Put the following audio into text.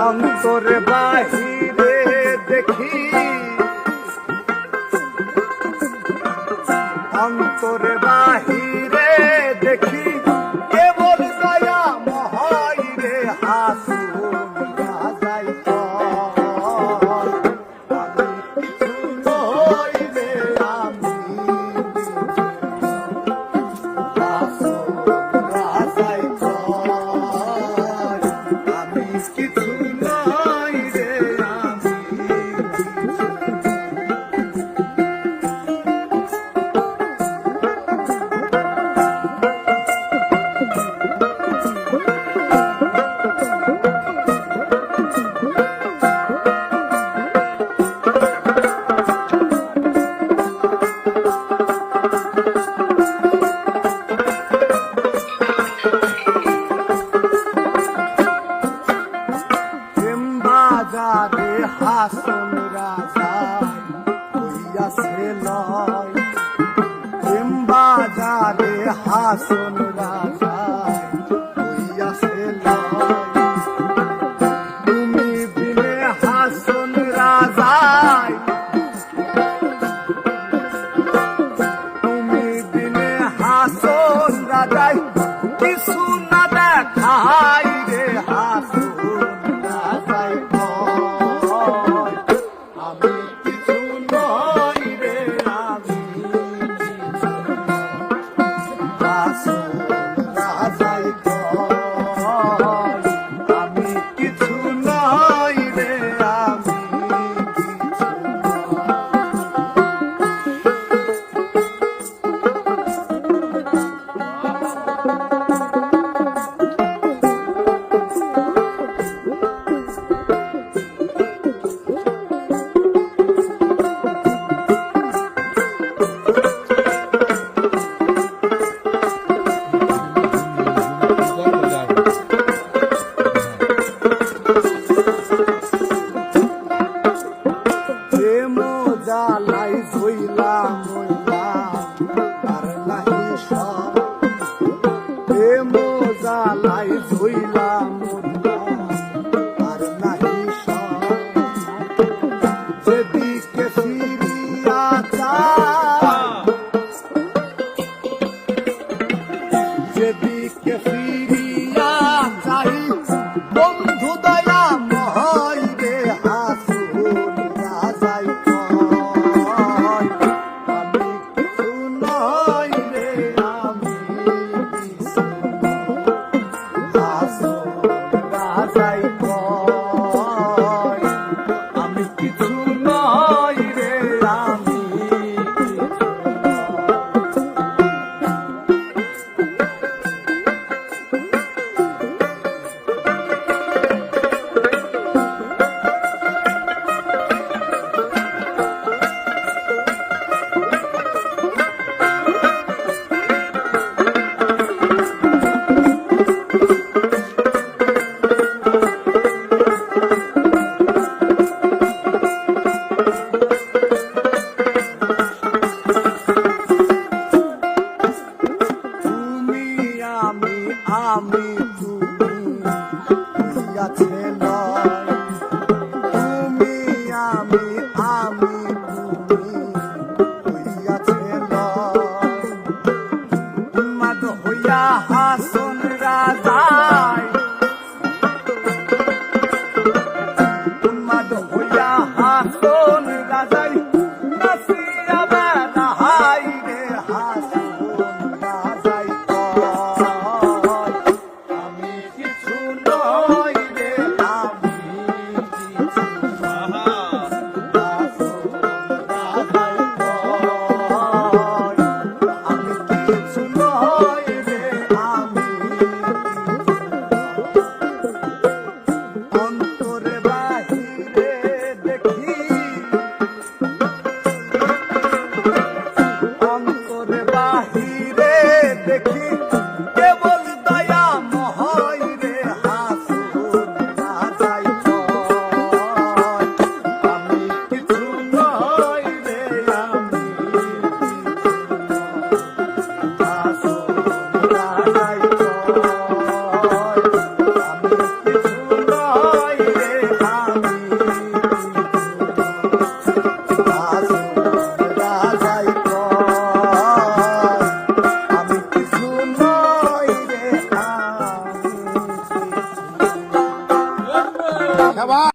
অন্তরে বাহিরে দেখি, অন্তরে বাহিরে দেখি কেবল দয়া মহাইরে হাসুন রাজাই আমি কিছু নই রে আমি হাসুন রাজাই আমি কিছু নই রে আমি বাজারে হাসন রাজাই হইয়াছে লয়, প্রেম বাজারে হাসন রাজাই হইয়াছে লয়, তুমি বিনে হাসন রাজাই, তুমি বিনে হাসন রাজাই কিছু না দেখাই রে হাসন জ্বালাই ধইলাম আর নাহি সব, প্রেম জ্বালাই ধইলাম আর নাহি সব, যেদিকে ফিরিয়া চাই, যেদিকে ফিরিয়া চাই বন্ধু দয়া মহাই রে হাসুন রাজাই আমি কিছু নই রে আমি সাবাস